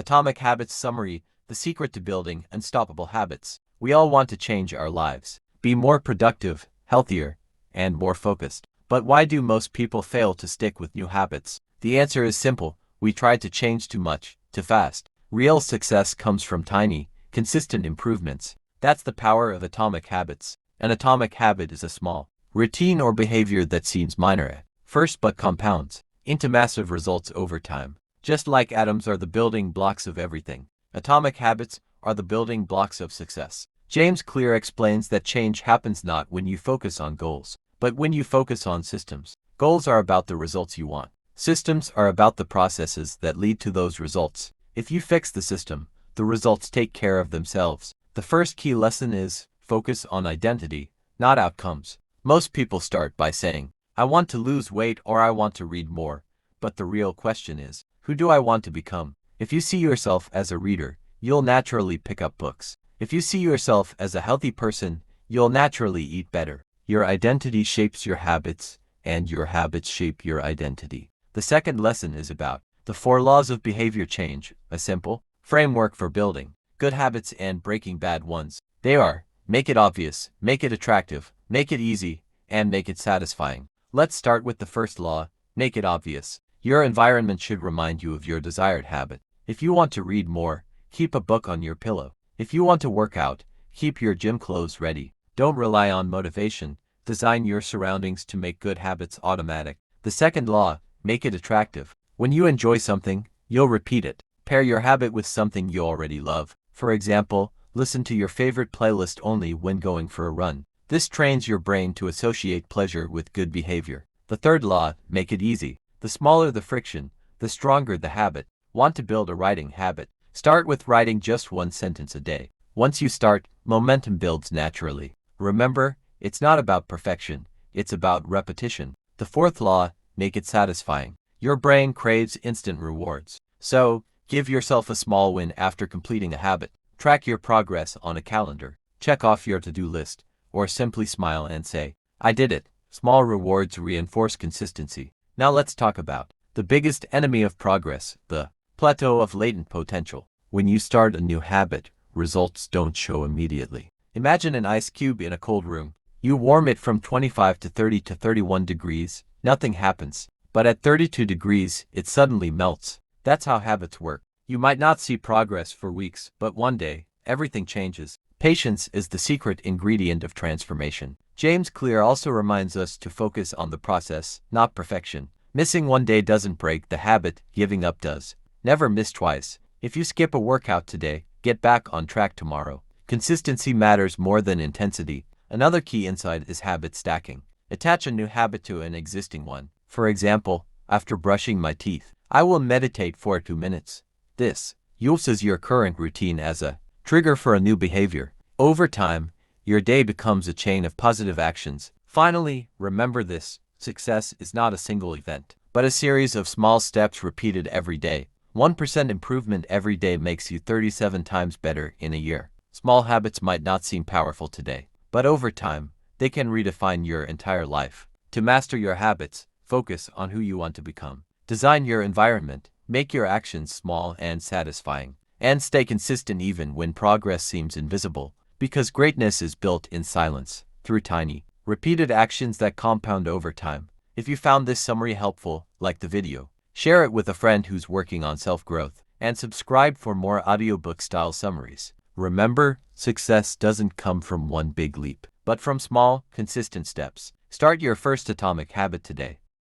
Atomic Habits Summary: The secret to building unstoppable habits. We all want to change our lives, be more productive, healthier, and more focused. But why do most people fail to stick with new habits? The answer is simple: we try to change too much, too fast. Real success comes from tiny, consistent improvements. That's the power of atomic habits. An atomic habit is a small routine or behavior that seems minor at first but compounds into massive results over time. Just like atoms are the building blocks of everything, atomic habits are the building blocks of success. James Clear explains that change happens not when you focus on goals, but when you focus on systems. Goals are about the results you want. Systems are about the processes that lead to those results. If you fix the system, the results take care of themselves. The first key lesson is focus on identity, not outcomes. Most people start by saying, I want to lose weight or I want to read more. But the real question is, who do I want to become? If you see yourself as a reader, you'll naturally pick up books. If you see yourself as a healthy person, you'll naturally eat better. Your identity shapes your habits, and your habits shape your identity. The second lesson is about the 4 laws of behavior change, a simple framework for building good habits and breaking bad ones. They are: make it obvious, make it attractive, make it easy, and make it satisfying. Let's start with the first law: make it obvious. Your environment should remind you of your desired habit. If you want to read more, keep a book on your pillow. If you want to work out, keep your gym clothes ready. Don't rely on motivation. Design your surroundings to make good habits automatic. The second law: make it attractive. When you enjoy something, you'll repeat it. Pair your habit with something you already love. For example, listen to your favorite playlist only when going for a run. This trains your brain to associate pleasure with good behavior. The third law: make it easy. The smaller the friction, the stronger the habit. Want to build a writing habit? Start with writing just 1 sentence a day. Once you start, momentum builds naturally. Remember, it's not about perfection, it's about repetition. The fourth law: make it satisfying. Your brain craves instant rewards. So, give yourself a small win after completing a habit. Track your progress on a calendar. Check off your to-do list, or simply smile and say, I did it. Small rewards reinforce consistency. Now let's talk about the biggest enemy of progress, the plateau of latent potential. When you start a new habit, results don't show immediately. Imagine an ice cube in a cold room. You warm it from 25 to 30 to 31 degrees, nothing happens. But at 32 degrees, it suddenly melts. That's how habits work. You might not see progress for weeks, but one day, everything changes. Patience is the secret ingredient of transformation. James Clear also reminds us to focus on the process, not perfection. Missing one day doesn't break the habit, giving up does. Never miss twice. If you skip a workout today, get back on track tomorrow. Consistency matters more than intensity. Another key insight is habit stacking. Attach a new habit to an existing one. For example, after brushing my teeth, I will meditate for 2 minutes. This uses your current routine as a trigger for a new behavior. Over time, your day becomes a chain of positive actions. Finally, remember this: success is not a single event, but a series of small steps repeated every day. 1% improvement every day makes you 37 times better in a year. Small habits might not seem powerful today, but over time, they can redefine your entire life. To master your habits, focus on who you want to become. Design your environment, make your actions small and satisfying, and stay consistent even when progress seems invisible, because greatness is built in silence, through tiny, repeated actions that compound over time. If you found this summary helpful, like the video, share it with a friend who's working on self-growth, and subscribe for more audiobook-style summaries. Remember, success doesn't come from one big leap, but from small, consistent steps. Start your first atomic habit today.